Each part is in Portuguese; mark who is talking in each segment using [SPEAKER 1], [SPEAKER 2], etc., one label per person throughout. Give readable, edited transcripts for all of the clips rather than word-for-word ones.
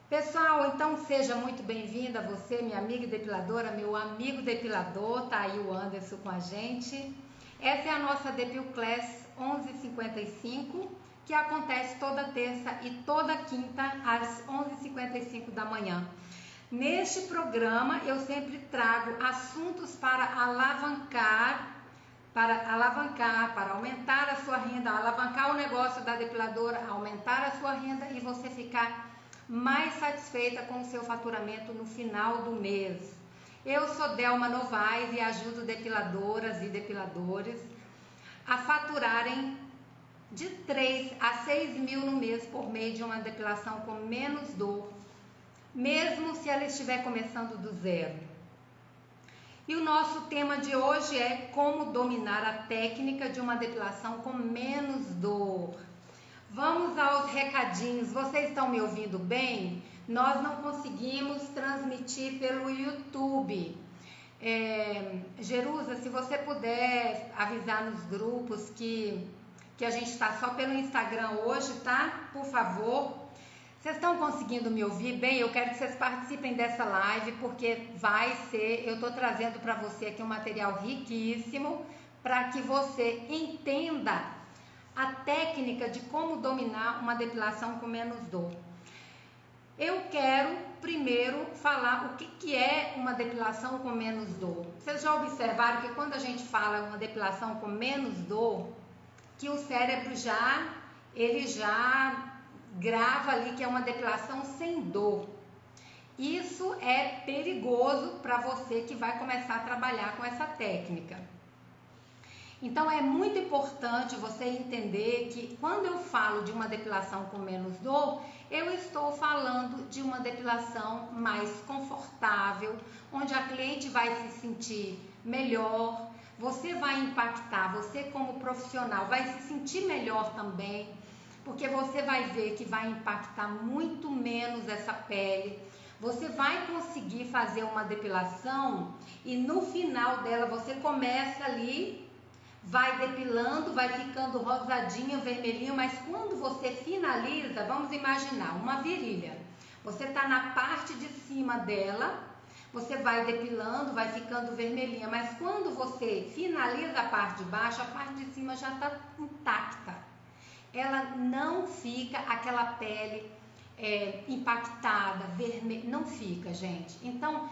[SPEAKER 1] Pessoal, então seja muito bem-vinda, você, minha amiga depiladora, meu amigo depilador, tá aí o Anderson com a gente. Essa é a nossa Depil Class 11:55, que acontece toda terça e toda quinta às 11:55 da manhã. Neste programa eu sempre trago assuntos para alavancar, para aumentar a sua renda, alavancar o negócio da depiladora, aumentar a sua renda e você ficar mais satisfeita com o seu faturamento no final do mês. Eu sou Delma Novaes e ajudo depiladoras e depiladores a faturarem de 3 a 6 mil no mês por meio de uma depilação com menos dor, mesmo se ela estiver começando do zero. E o nosso tema de hoje é como dominar a técnica de uma depilação com menos dor. Vamos aos recadinhos. Vocês estão me ouvindo bem? Nós não conseguimos transmitir pelo YouTube. Jerusa, se você puder avisar nos grupos que a gente está só pelo Instagram hoje, tá? Por favor. Vocês estão conseguindo me ouvir bem? Eu quero que vocês participem dessa live, porque eu estou trazendo para você aqui um material riquíssimo para que você entenda a técnica de como dominar uma depilação com menos dor. Eu quero primeiro falar o que é uma depilação com menos dor. Vocês já observaram que quando a gente fala uma depilação com menos dor, que o cérebro já grava ali que é uma depilação sem dor. Isso é perigoso para você que vai começar a trabalhar com essa técnica. Então é muito importante você entender que quando eu falo de uma depilação com menos dor, eu estou falando de uma depilação mais confortável, onde a cliente vai se sentir melhor, você vai impactar, você como profissional vai se sentir melhor também, porque você vai ver que vai impactar muito menos essa pele. Você vai conseguir fazer uma depilação e no final dela você começa ali, vai depilando, vai ficando rosadinho, vermelhinho, mas quando você finaliza, vamos imaginar uma virilha. Você está na parte de cima dela, você vai depilando, vai ficando vermelhinha, mas quando você finaliza a parte de baixo, a parte de cima já está intacta. Ela não fica aquela pele impactada, vermelha, não fica, gente. Então,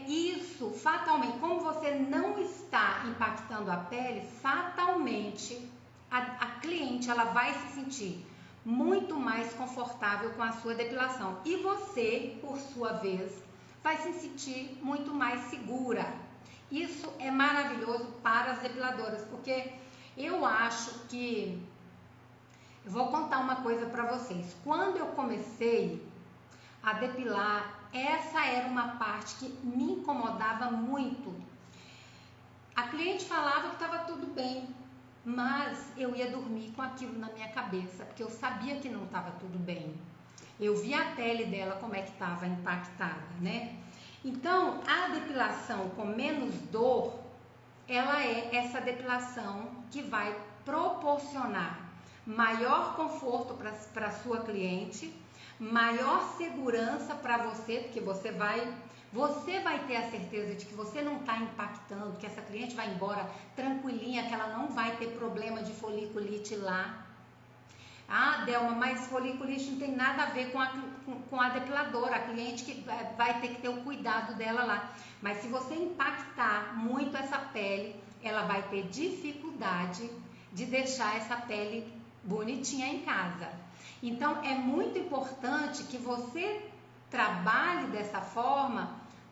[SPEAKER 1] isso fatalmente, como você não está impactando a pele, fatalmente a cliente ela vai se sentir muito mais confortável com a sua depilação e você, por sua vez, vai se sentir muito mais segura. Isso é maravilhoso para as depiladoras, porque eu acho que eu vou contar uma coisa para vocês. Quando eu comecei a depilar, essa era uma parte que me incomodava muito. A cliente falava que estava tudo bem, mas eu ia dormir com aquilo na minha cabeça, porque eu sabia que não estava tudo bem. Eu via a pele dela como é que estava impactada, né? Então, a depilação com menos dor, ela é essa depilação que vai proporcionar maior conforto para a sua cliente, maior segurança para você, porque você vai ter a certeza de que você não está impactando, que essa cliente vai embora tranquilinha, que ela não vai ter problema de foliculite lá. Ah, Delma, mas foliculite não tem nada a ver com a depiladora, a cliente que vai ter que ter o cuidado dela lá. Mas se você impactar muito essa pele, ela vai ter dificuldade de deixar essa pele bonitinha em casa. Então é muito importante que você trabalhe dessa forma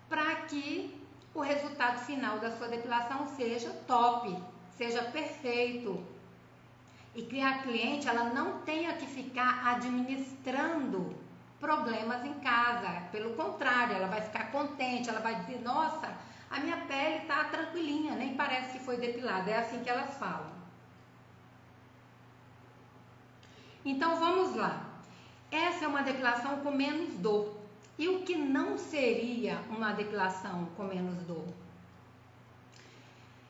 [SPEAKER 1] para que o resultado final da sua depilação seja top, seja perfeito e que a cliente ela não tenha que ficar administrando problemas em casa. Pelo contrário, ela vai ficar contente, ela vai dizer: nossa, a minha pele está tranquilinha, nem parece que foi depilada. É assim que elas falam. Então vamos lá. Essa é uma depilação com menos dor. E o que não seria uma depilação com menos dor?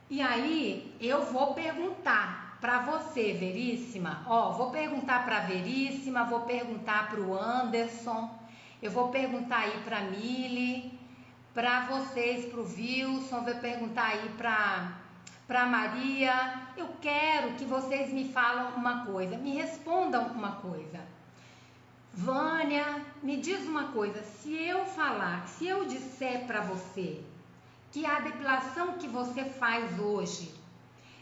[SPEAKER 1] E aí eu vou perguntar para você, Veríssima, vou perguntar para a Veríssima, vou perguntar para o Anderson, eu vou perguntar aí para a Mili, para vocês, para o Wilson, vou perguntar aí para a Maria. Eu quero que vocês me falem uma coisa, me respondam uma coisa. Vânia, me diz uma coisa, se eu disser para você que a depilação que você faz hoje,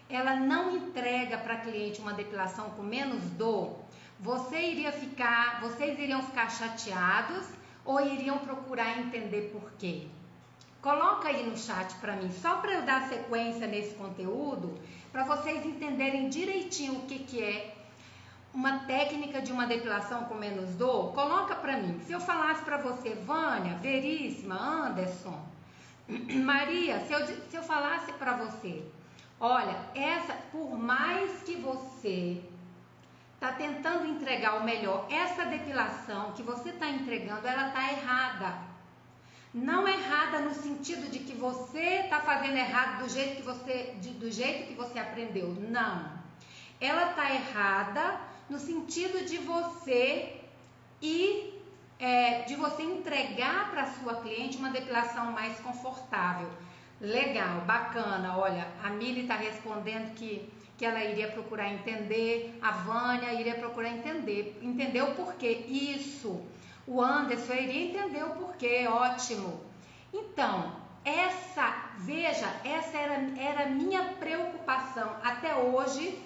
[SPEAKER 1] ela não entrega para cliente uma depilação com menos dor, vocês iriam ficar chateados ou iriam procurar entender por quê? Coloca aí no chat para mim, só para eu dar sequência nesse conteúdo, para vocês entenderem direitinho o que é uma técnica de uma depilação com menos dor. Coloca para mim. Se eu falasse para você, Vânia, Veríssima, Anderson, Maria, se eu falasse para você, olha, por mais que você está tentando entregar o melhor, essa depilação que você está entregando, ela está errada. Não errada no sentido de que você está fazendo errado do jeito que você aprendeu. Não. Ela está errada no sentido de você entregar para a sua cliente uma depilação mais confortável. Legal, bacana. Olha, a Mili está respondendo que ela iria procurar entender, a Vânia iria procurar entender o porquê. Isso, o Anderson iria entender o porquê, ótimo. Então, essa era a minha preocupação até hoje.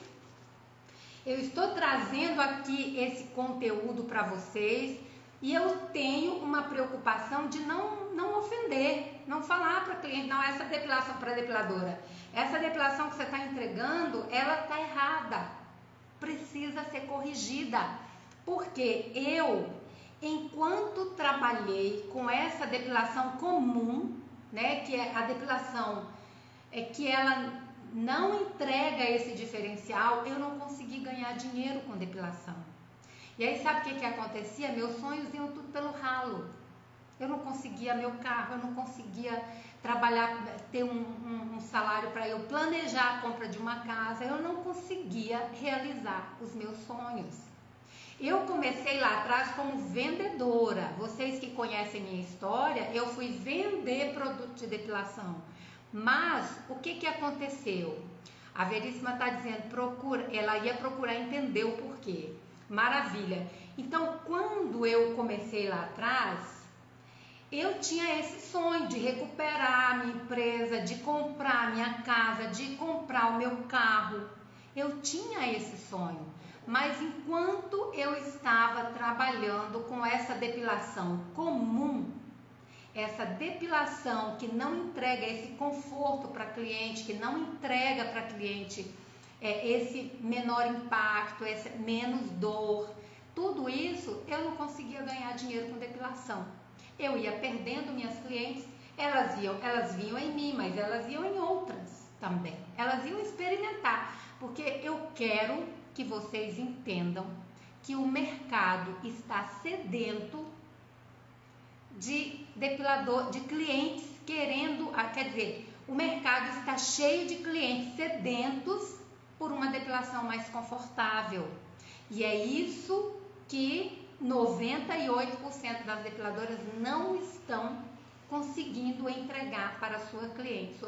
[SPEAKER 1] Eu estou trazendo aqui esse conteúdo para vocês e eu tenho uma preocupação de não ofender, não falar para cliente, não, essa depilação para depiladora, essa depilação que você está entregando, ela está errada, precisa ser corrigida, porque eu, enquanto trabalhei com essa depilação comum, né, que é a depilação que ela não entrega esse diferencial, eu não consegui ganhar dinheiro com depilação. E aí sabe o que acontecia? Meus sonhos iam tudo pelo ralo. Eu não conseguia meu carro, eu não conseguia trabalhar, ter um salário para eu planejar a compra de uma casa, eu não conseguia realizar os meus sonhos. Eu comecei lá atrás como vendedora. Vocês que conhecem minha história, eu fui vender produto de depilação. Mas o que aconteceu? A Veríssima está dizendo, ela ia procurar entender o porquê. Maravilha. Então, quando eu comecei lá atrás, eu tinha esse sonho de recuperar a minha empresa, de comprar a minha casa, de comprar o meu carro. Eu tinha esse sonho. Mas enquanto eu estava trabalhando com essa depilação comum, essa depilação que não entrega esse conforto para cliente, que não entrega para cliente esse menor impacto, esse menos dor, tudo isso eu não conseguia ganhar dinheiro com depilação. Eu ia perdendo minhas clientes, elas vinham em mim, mas elas iam em outras também. Elas iam experimentar, porque eu quero que vocês entendam que o mercado está sedento de depilador, de clientes querendo, o mercado está cheio de clientes sedentos por uma depilação mais confortável. E é isso que 98% das depiladoras não estão conseguindo entregar para suas clientes.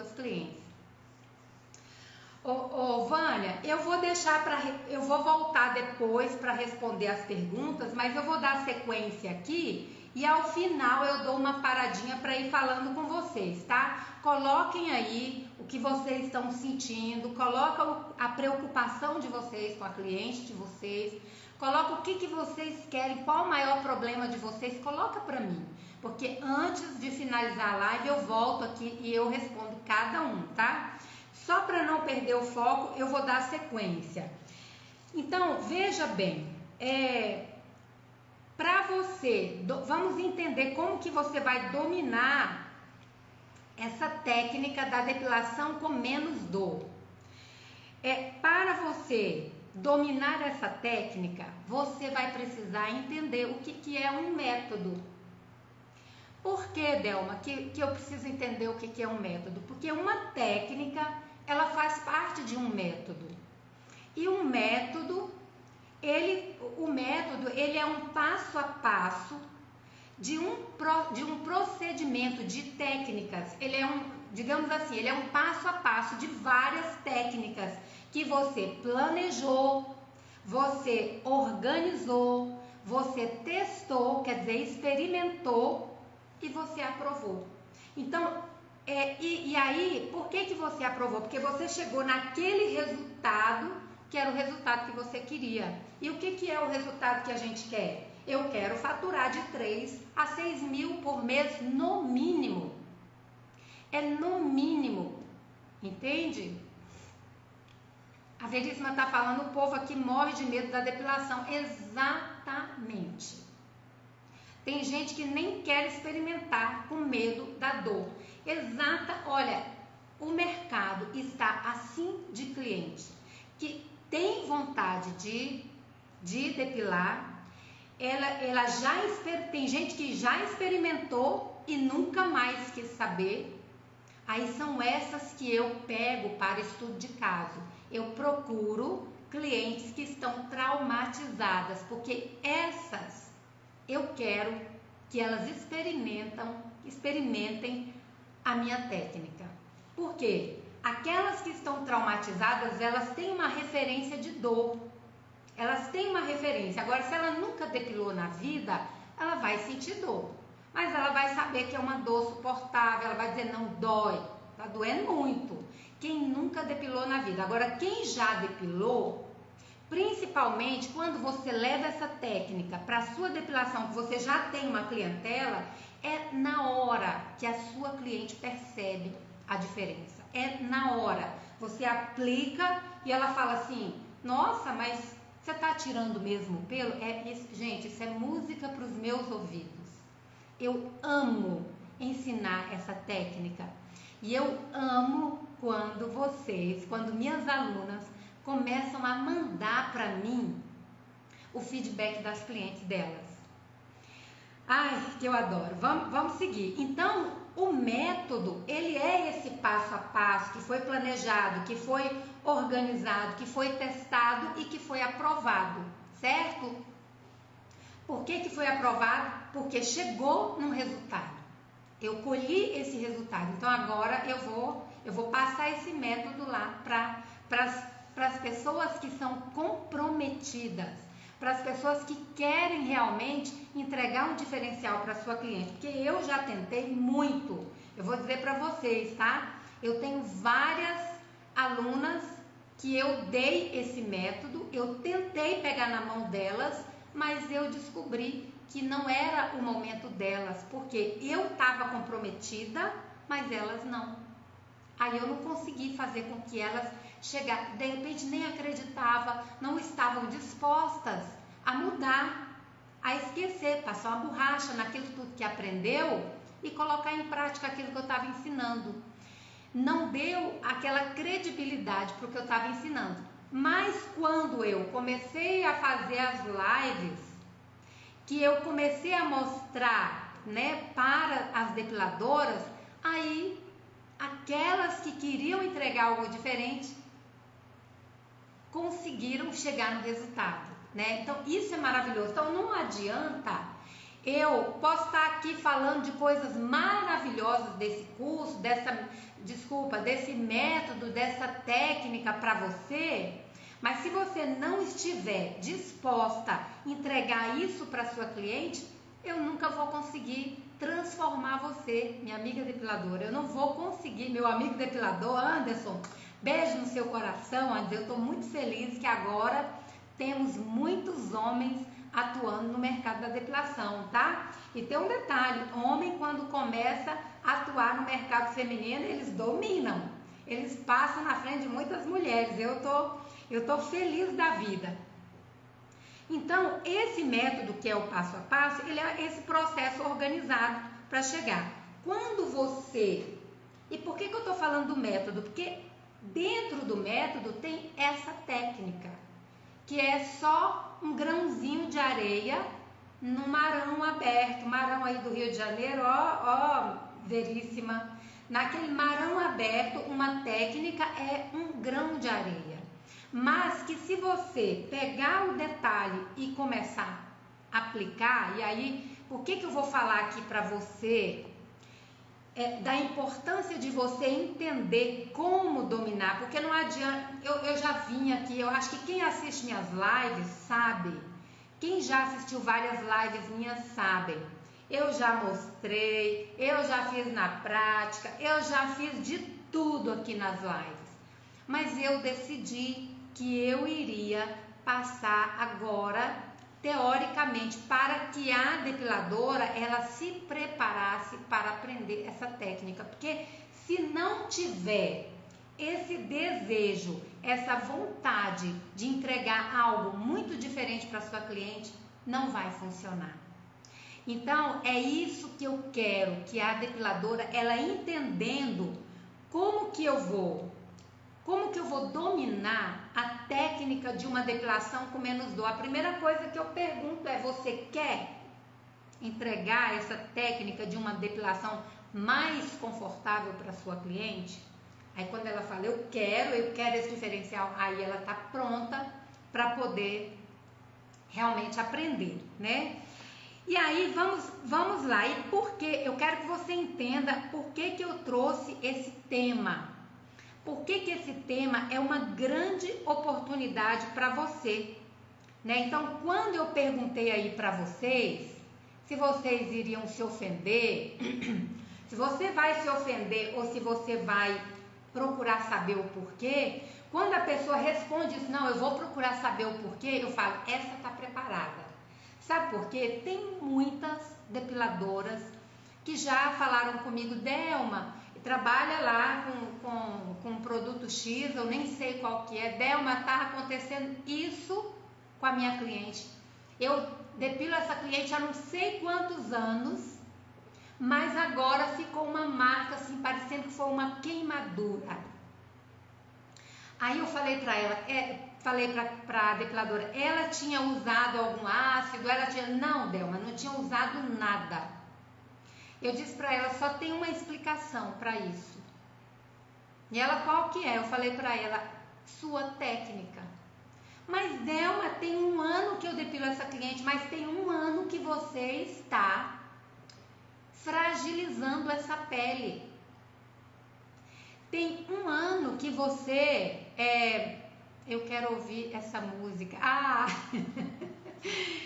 [SPEAKER 1] Vânia, eu vou voltar depois para responder as perguntas, mas eu vou dar sequência aqui e ao final eu dou uma paradinha para ir falando com vocês, tá? Coloquem aí o que vocês estão sentindo, coloca a preocupação de vocês com a cliente de vocês, coloca o que vocês querem, qual o maior problema de vocês, coloca para mim, porque antes de finalizar a live eu volto aqui e eu respondo cada um, tá? Só para não perder o foco, eu vou dar sequência. Então, veja bem, para você, vamos entender como que você vai dominar essa técnica da depilação com menos dor. Para você dominar essa técnica, você vai precisar entender o que é um método. Por que, Delma, que eu preciso entender o que é um método? Porque uma técnica, ela faz parte de um método. E o método ele é um passo a passo de um procedimento de técnicas. Ele é digamos assim, ele é um passo a passo de várias técnicas que você planejou, você organizou, você testou, quer dizer, experimentou e você aprovou. Então, e aí, por que você aprovou? Porque você chegou naquele resultado que era o resultado que você queria. E o que é o resultado que a gente quer? Eu quero faturar de 3 a 6 mil por mês no mínimo. É no mínimo, entende? A Veríssima está falando, o povo aqui morre de medo da depilação. Exatamente. Tem gente que nem quer experimentar com medo da dor. Olha, o mercado está assim de cliente que tem vontade de depilar. Tem gente que já experimentou e nunca mais quis saber. Aí são essas que eu pego para estudo de caso. Eu procuro clientes que estão traumatizadas, porque essas eu quero que elas experimentem a minha técnica. Por quê? Aquelas que estão traumatizadas, elas têm uma referência de dor. Elas têm uma referência. Agora, se ela nunca depilou na vida, ela vai sentir dor. Mas ela vai saber que é uma dor suportável, ela vai dizer, não dói, tá doendo muito. Quem nunca depilou na vida. Agora, quem já depilou, principalmente quando você leva essa técnica para a sua depilação, que você já tem uma clientela, é na hora que a sua cliente percebe a diferença. É na hora. Você aplica e ela fala assim, nossa, mas você está tirando mesmo o pelo? Gente, isso é música para os meus ouvidos. Eu amo ensinar essa técnica e eu amo quando minhas alunas começam a mandar para mim o feedback das clientes delas. Ai, que eu adoro. Vamos seguir. Então, o método, ele é esse passo a passo que foi planejado, que foi organizado, que foi testado e que foi aprovado, certo? Por que foi aprovado? Porque chegou num resultado. Eu colhi esse resultado. Então, agora eu vou passar esse método lá para as pessoas que são comprometidas, para as pessoas que querem realmente entregar um diferencial para a sua cliente. Porque eu já tentei muito. Eu vou dizer para vocês, tá? Eu tenho várias alunas que eu dei esse método, eu tentei pegar na mão delas, mas eu descobri que não era o momento delas, porque eu estava comprometida, mas elas não. Aí eu não consegui fazer com que elas chegassem, de repente nem acreditavam, não estavam dispostas a mudar, a esquecer, passar uma borracha naquilo tudo que aprendeu e colocar em prática aquilo que eu estava ensinando. Não deu aquela credibilidade para o que eu estava ensinando. Mas quando eu comecei a fazer as lives, que eu comecei a mostrar, né, para as depiladoras, aí aquelas que queriam entregar algo diferente conseguiram chegar no resultado, né? Então isso é maravilhoso. Então não adianta eu posso estar aqui falando de coisas maravilhosas desse curso, desse método, dessa técnica para você, mas se você não estiver disposta a entregar isso para sua cliente, eu nunca vou conseguir transformar você, minha amiga depiladora. Eu não vou conseguir, meu amigo depilador, Anderson, beijo no seu coração, Anderson. Eu estou muito feliz que agora temos muitos homens atuando no mercado da depilação, tá? E tem um detalhe, homem quando começa a atuar no mercado feminino, eles dominam, eles passam na frente de muitas mulheres. Eu tô feliz da vida. Então, esse método que é o passo a passo, ele é esse processo organizado para chegar. Quando você... E por que eu estou falando do método? Porque dentro do método tem essa técnica, que é só um grãozinho de areia no marão aberto, marão aí do Rio de Janeiro, ó, Veríssima. Naquele marão aberto, uma técnica é um grão de areia. mas que se você pegar o detalhe e começar a aplicar, e aí, por que eu vou falar aqui para você da importância de você entender como dominar, porque não adianta, eu já vim aqui, eu acho que quem assiste minhas lives sabe, quem já assistiu várias lives minhas sabem, eu já mostrei, eu já fiz na prática, eu já fiz de tudo aqui nas lives, mas eu decidi que eu iria passar agora teoricamente, para que a depiladora ela se preparasse para aprender essa técnica, porque se não tiver esse desejo, essa vontade de entregar algo muito diferente para sua cliente, não vai funcionar. Então é isso que eu quero, que a depiladora ela entendendo como que eu vou dominar a técnica de uma depilação com menos dor? A primeira coisa que eu pergunto é: você quer entregar essa técnica de uma depilação mais confortável para sua cliente? Aí quando ela fala, eu quero esse diferencial, aí ela está pronta para poder realmente aprender, né? E aí vamos lá, e por que? Eu quero que você entenda por que eu trouxe esse tema. Por que esse tema é uma grande oportunidade para você, né? Então, quando eu perguntei aí para vocês, se vocês iriam se ofender, se você vai se ofender ou se você vai procurar saber o porquê, quando a pessoa responde isso, não, eu vou procurar saber o porquê, eu falo, essa tá preparada. Sabe por quê? Tem muitas depiladoras que já falaram comigo, Delma, trabalha lá com produto X, eu nem sei qual que é, Delma, tá acontecendo isso com a minha cliente. Eu depilo essa cliente há não sei quantos anos, mas agora ficou uma marca assim, parecendo que foi uma queimadura. Aí eu falei para ela, falei para a depiladora, ela tinha usado algum ácido, não, Delma, não tinha usado nada. Eu disse para ela, só tem uma explicação para isso. E ela, qual que é? Eu falei para ela, sua técnica. Mas Delma, tem 1 ano que eu depilo essa cliente, mas tem 1 ano que você está fragilizando essa pele. Tem 1 ano que você... eu quero ouvir essa música. Ah,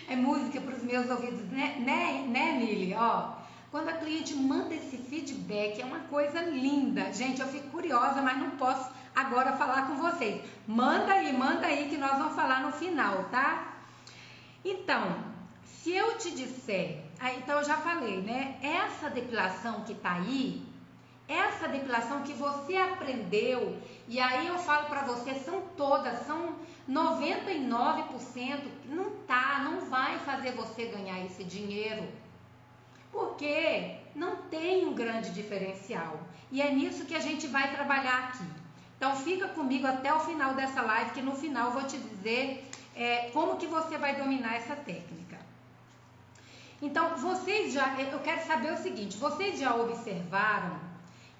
[SPEAKER 1] é música para os meus ouvidos, né Mili? Ó, quando a cliente manda esse feedback, é uma coisa linda. Gente, eu fico curiosa, mas não posso agora falar com vocês. Manda aí que nós vamos falar no final, tá? Então, se eu te disser, então eu já falei, né? Essa depilação que tá aí, essa depilação que você aprendeu, e aí eu falo pra você, são 99%, não vai fazer você ganhar esse dinheiro. Porque não tem um grande diferencial. E é nisso que a gente vai trabalhar aqui. Então fica comigo até o final dessa live, que no final eu vou te dizer como que você vai dominar essa técnica. Então, eu quero saber o seguinte, vocês já observaram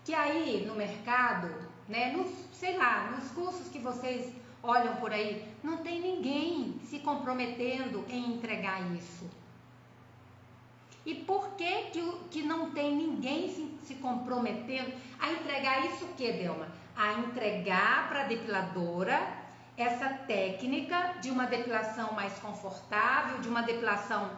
[SPEAKER 1] que aí no mercado, né, nos cursos que vocês olham por aí, não tem ninguém se comprometendo em entregar isso. E por que não tem ninguém se comprometendo a entregar isso o que, Delma? A entregar para a depiladora essa técnica de uma depilação mais confortável, de uma depilação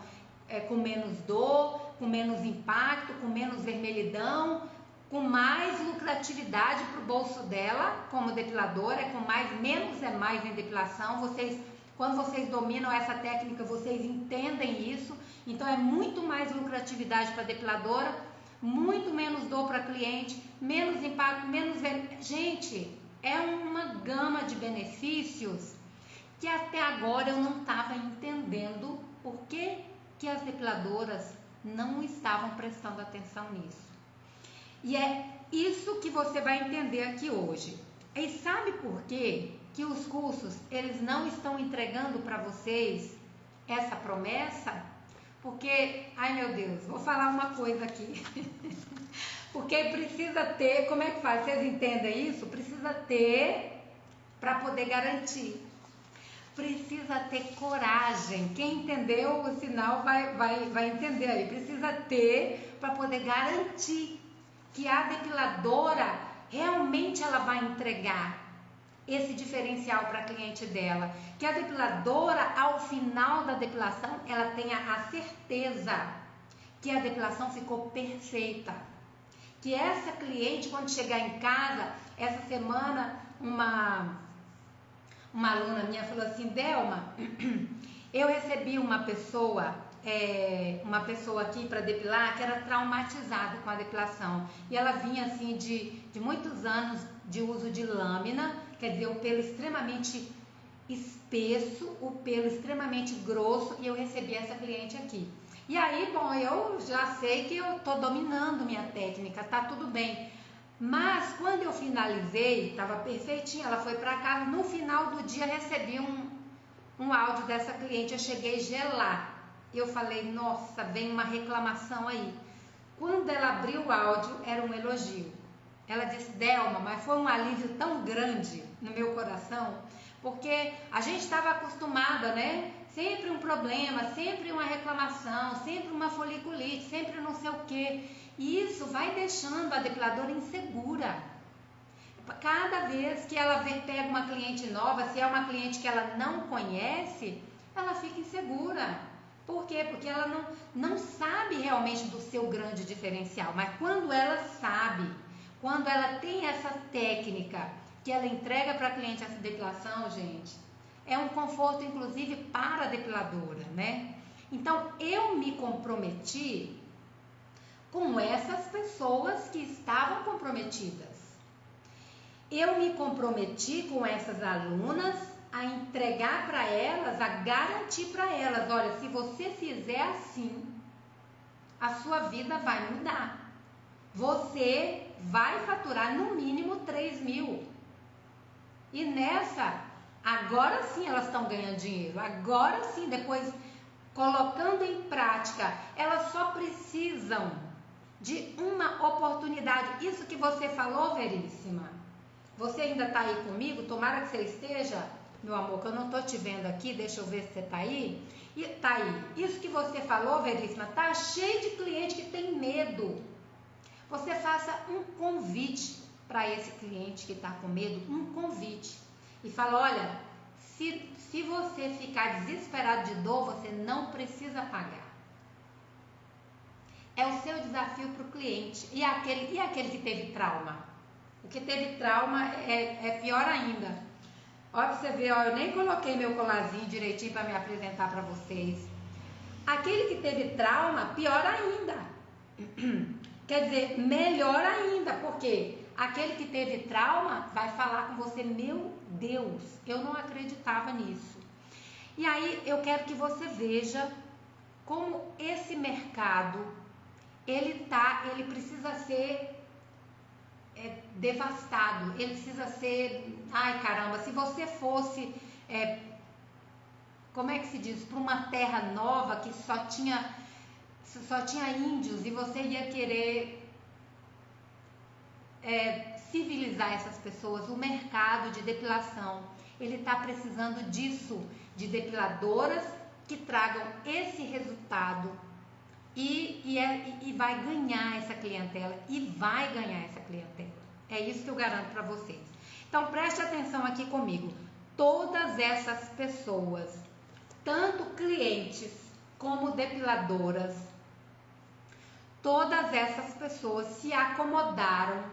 [SPEAKER 1] com menos dor, com menos impacto, com menos vermelhidão, com mais lucratividade para o bolso dela como depiladora, menos é mais em depilação. Quando vocês dominam essa técnica, vocês entendem isso. Então é muito mais lucratividade para a depiladora, muito menos dor para cliente, menos impacto, menos... Gente, é uma gama de benefícios que até agora eu não estava entendendo por que as depiladoras não estavam prestando atenção nisso. E é isso que você vai entender aqui hoje. E sabe por quê? Que os cursos, eles não estão entregando para vocês essa promessa? Porque, ai meu Deus, vou falar uma coisa aqui. Porque precisa ter, como é que faz? Vocês entendem isso? Precisa ter para poder garantir. Precisa ter coragem. Quem entendeu o sinal vai entender aí. Precisa ter para poder garantir que a depiladora realmente ela vai entregar esse diferencial para a cliente dela. Que a depiladora, ao final da depilação, ela tenha a certeza que a depilação ficou perfeita. Que essa cliente, quando chegar em casa, essa semana, uma aluna minha falou assim: Delma, eu recebi uma pessoa aqui para depilar que era traumatizada com a depilação. E ela vinha assim de muitos anos de uso de lâmina, quer dizer, o pelo extremamente espesso, o pelo extremamente grosso, e eu recebi essa cliente aqui. E aí, bom, eu já sei que eu tô dominando minha técnica, tá tudo bem. Mas quando eu finalizei, estava perfeitinha, ela foi para casa, no final do dia recebi um áudio dessa cliente, eu cheguei a gelar. Eu falei, nossa, vem uma reclamação aí. Quando ela abriu o áudio, era um elogio. Ela disse: Delma, mas foi um alívio tão grande no meu coração, porque a gente estava acostumada, né? Sempre um problema, sempre uma reclamação, sempre uma foliculite, sempre não sei o quê. E isso vai deixando a depiladora insegura. Cada vez que ela pega uma cliente nova, se é uma cliente que ela não conhece, ela fica insegura. Por quê? Porque ela não sabe realmente do seu grande diferencial. Mas quando ela sabe, quando ela tem essa técnica que ela entrega para a cliente essa depilação, gente, é um conforto inclusive para a depiladora, né? Então eu me comprometi com essas pessoas que estavam comprometidas. Eu me comprometi com essas alunas a entregar para elas, a garantir para elas: olha, se você fizer assim, a sua vida vai mudar. Você vai faturar no mínimo 3.000. E nessa, agora sim elas estão ganhando dinheiro. Agora sim, depois colocando em prática, elas só precisam de uma oportunidade. Isso que você falou, Veríssima. Você ainda está aí comigo? Tomara que você esteja, meu amor, que eu não estou te vendo aqui. Deixa eu ver se você está aí. E tá aí. Isso que você falou, Veríssima, tá cheio de cliente que tem medo. Você faça um convite para esse cliente que está com medo, um convite. E fala: olha, se você ficar desesperado de dor, você não precisa pagar. É o seu desafio para o cliente. E aquele que teve trauma? O que teve trauma é pior ainda. Olha pra você ver, ó, eu nem coloquei meu colarzinho direitinho para me apresentar para vocês. Aquele que teve trauma, pior ainda. Quer dizer, melhor ainda, porque aquele que teve trauma vai falar com você: meu Deus, eu não acreditava nisso. E aí eu quero que você veja como esse mercado, ele precisa ser devastado, ele precisa ser, ai caramba, se você fosse, como é que se diz, para uma terra nova que só tinha índios, e você ia querer civilizar essas pessoas. O mercado de depilação, ele está precisando disso, de depiladoras que tragam esse resultado e vai ganhar essa clientela, É isso que eu garanto para vocês. Então preste atenção aqui comigo. Todas essas pessoas, tanto clientes como depiladoras, todas essas pessoas se acomodaram.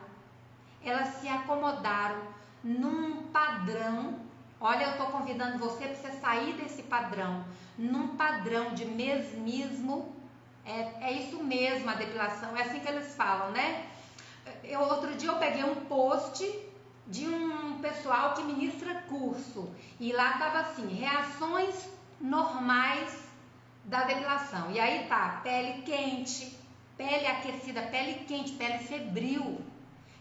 [SPEAKER 1] Elas se acomodaram num padrão. Olha, eu estou convidando você para você sair desse padrão, num padrão de mesmismo. É isso mesmo, a depilação, é assim que eles falam, né? Outro dia eu peguei um post de um pessoal que ministra curso, e lá estava assim: reações normais da depilação. E aí tá: pele quente, pele aquecida, pele quente, pele febril.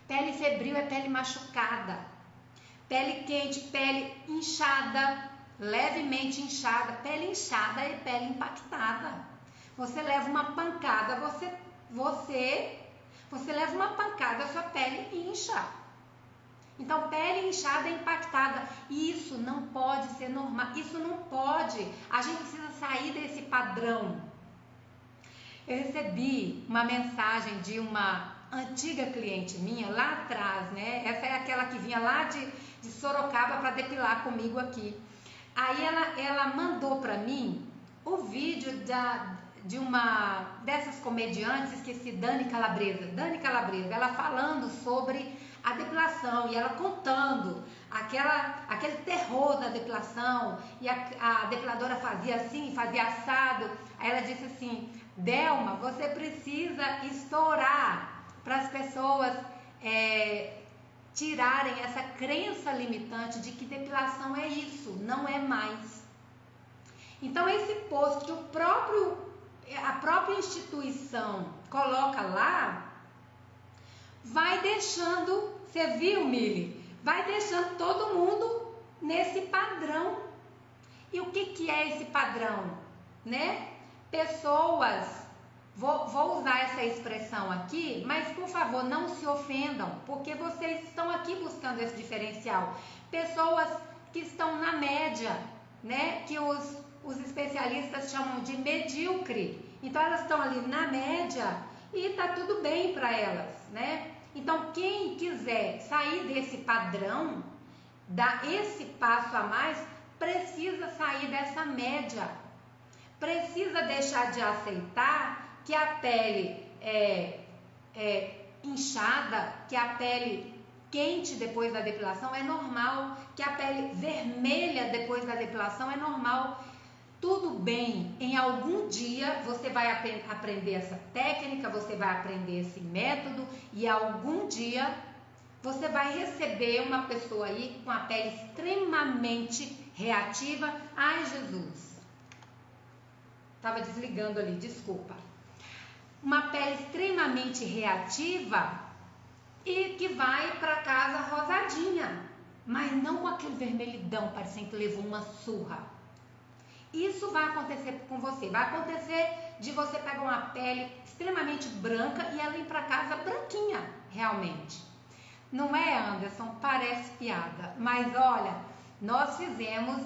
[SPEAKER 1] Pele febril é pele machucada. Pele quente, pele inchada, levemente inchada. Pele inchada é pele impactada. Você leva uma pancada, você leva uma pancada, a sua pele incha. Então, pele inchada é impactada. E isso não pode ser normal. Isso não pode. A gente precisa sair desse padrão. Eu recebi uma mensagem de uma antiga cliente minha lá atrás, né? Essa é aquela que vinha lá de Sorocaba para depilar comigo aqui. Aí ela mandou para mim o vídeo de uma dessas comediantes, esqueci, Dani Calabresa, ela falando sobre a depilação e ela contando aquele terror da depilação, e a depiladora fazia assim, fazia assado. Aí ela disse assim: Delma, você precisa estourar para as pessoas tirarem essa crença limitante de que depilação é isso, não é mais. Então esse post que a própria instituição coloca lá, vai deixando, você viu, Mili? Vai deixando todo mundo nesse padrão. E o que é esse padrão, né? Pessoas, vou usar essa expressão aqui, mas por favor não se ofendam, porque vocês estão aqui buscando esse diferencial. Pessoas que estão na média, né? Que os especialistas chamam de medíocre. Então elas estão ali na média e tá tudo bem para elas, né? Então quem quiser sair desse padrão, dar esse passo a mais, precisa sair dessa média. Precisa deixar de aceitar que a pele é inchada, que a pele quente depois da depilação é normal, que a pele vermelha depois da depilação é normal. Tudo bem, em algum dia você vai aprender essa técnica, você vai aprender esse método, e algum dia você vai receber uma pessoa aí com a pele extremamente reativa. Ai, Jesus! Estava desligando ali, desculpa. Uma pele extremamente reativa e que vai para casa rosadinha, mas não com aquele vermelhidão, parecendo que levou uma surra. Isso vai acontecer com você. Vai acontecer de você pegar uma pele extremamente branca e ela ir para casa branquinha, realmente. Não é, Anderson? Parece piada. Mas olha, nós fizemos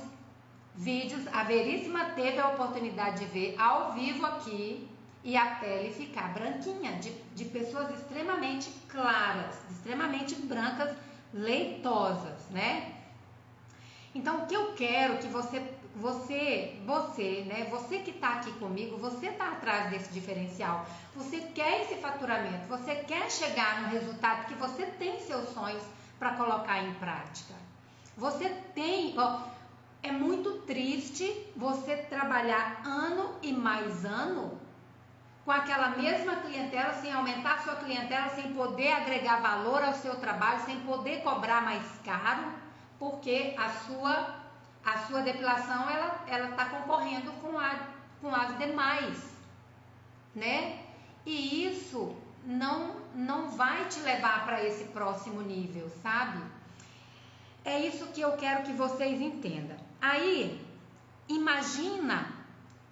[SPEAKER 1] vídeos, a Veríssima teve a oportunidade de ver ao vivo aqui e a pele ficar branquinha, de pessoas extremamente claras, extremamente brancas, leitosas, né? Então, o que eu quero que você, né? Você que está aqui comigo, você está atrás desse diferencial. Você quer esse faturamento, você quer chegar no resultado que você tem seus sonhos para colocar em prática. Você tem, é muito triste você trabalhar ano e mais ano com aquela mesma clientela, sem aumentar a sua clientela, sem poder agregar valor ao seu trabalho, sem poder cobrar mais caro, porque a sua depilação ela está concorrendo com as demais, né? E isso não vai te levar para esse próximo nível, sabe? É isso que eu quero que vocês entendam. Aí, imagina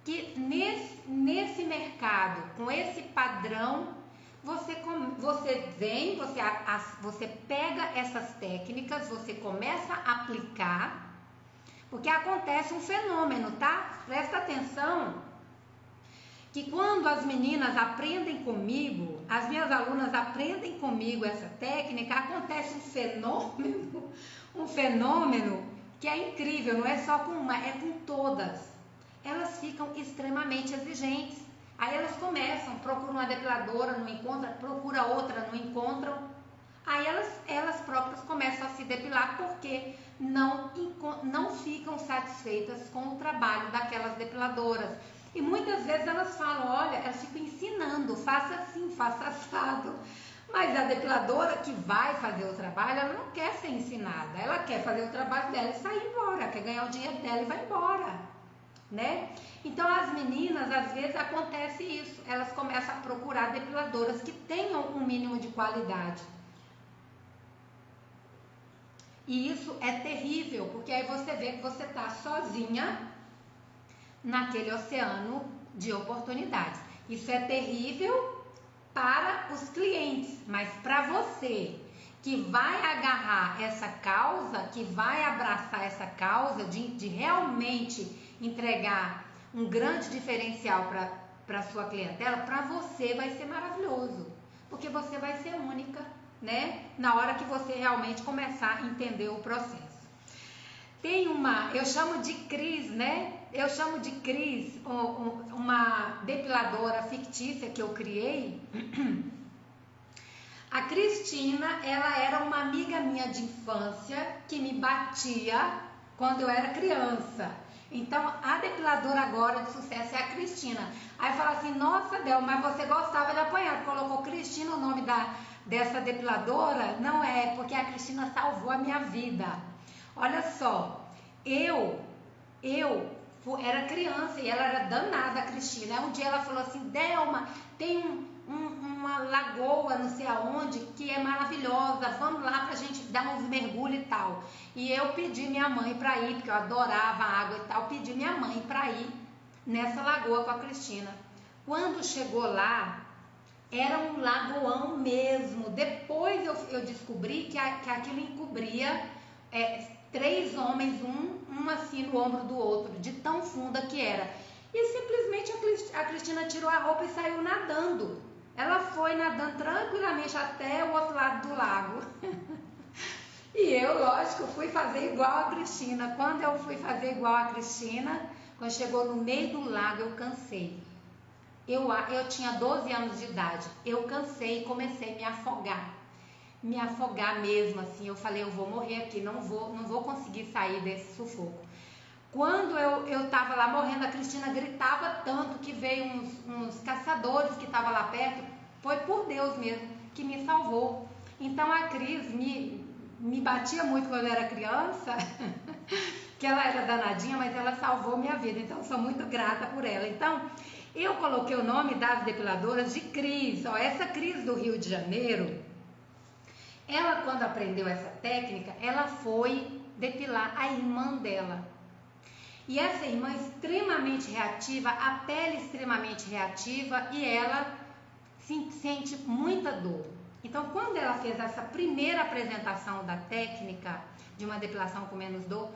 [SPEAKER 1] que nesse mercado, com esse padrão, você pega essas técnicas, você começa a aplicar, porque acontece um fenômeno, tá? Presta atenção, que quando as meninas aprendem comigo, as minhas alunas aprendem comigo essa técnica, acontece um fenômeno que é incrível, não é só com uma, é com todas. Elas ficam extremamente exigentes. Aí elas começam, procuram uma depiladora, não encontram, procura outra, não encontram. Aí elas próprias começam a se depilar porque não ficam satisfeitas com o trabalho daquelas depiladoras. E muitas vezes elas falam, olha, elas ficam ensinando, faça assim, faça assado. Mas a depiladora que vai fazer o trabalho, ela não quer ser ensinada. Ela quer fazer o trabalho dela e sair embora, quer ganhar o dinheiro dela e vai embora, né? Então as meninas, às vezes acontece isso, elas começam a procurar depiladoras que tenham um mínimo de qualidade. E isso é terrível, porque aí você vê que você está sozinha naquele oceano de oportunidades. Isso é terrível para os clientes, mas para você que vai agarrar essa causa, que vai abraçar essa causa de realmente entregar um grande diferencial para a sua clientela, para você vai ser maravilhoso, porque você vai ser única, né? Na hora que você realmente começar a entender o processo. Tem eu chamo de Cris, né? Eu chamo de Cris, uma depiladora fictícia que eu criei. A Cristina, ela era uma amiga minha de infância que me batia quando eu era criança. Então, a depiladora agora de sucesso é a Cristina. Aí fala assim, nossa, Del, mas você gostava de apanhar. Colocou Cristina o nome dessa depiladora? Não é, porque a Cristina salvou a minha vida. Olha só, eu era criança e ela era danada, a Cristina. Aí um dia ela falou assim, Delma, tem uma lagoa não sei aonde que é maravilhosa, vamos lá pra gente dar uns mergulhos e tal. E eu pedi minha mãe pra ir, porque eu adorava água e tal, pedi minha mãe pra ir nessa lagoa com a Cristina. Quando chegou lá, era um lagoão mesmo. Depois eu descobri que aquilo encobria 3 homens, um assim no ombro do outro, de tão funda que era. E simplesmente a Cristina tirou a roupa e saiu nadando. Ela foi nadando tranquilamente até o outro lado do lago. E eu, lógico, fui fazer igual a Cristina. Quando eu fui fazer igual a Cristina, quando chegou no meio do lago, eu cansei. Eu tinha 12 anos de idade. Eu cansei e comecei a me afogar. Me afogar mesmo, assim. Eu falei, eu vou morrer aqui, não vou conseguir sair desse sufoco. Quando eu tava lá morrendo, a Cristina gritava tanto que veio uns caçadores que estavam lá perto. Foi por Deus mesmo que me salvou. Então a Cris me batia muito quando eu era criança, que ela era danadinha, mas ela salvou minha vida. Então sou muito grata por ela. Então eu coloquei o nome das depiladoras de Cris. Ó, essa Cris do Rio de Janeiro, ela quando aprendeu essa técnica, ela foi depilar a irmã dela. E essa irmã extremamente reativa, a pele extremamente reativa e ela sente muita dor. Então, quando ela fez essa primeira apresentação da técnica de uma depilação com menos dor,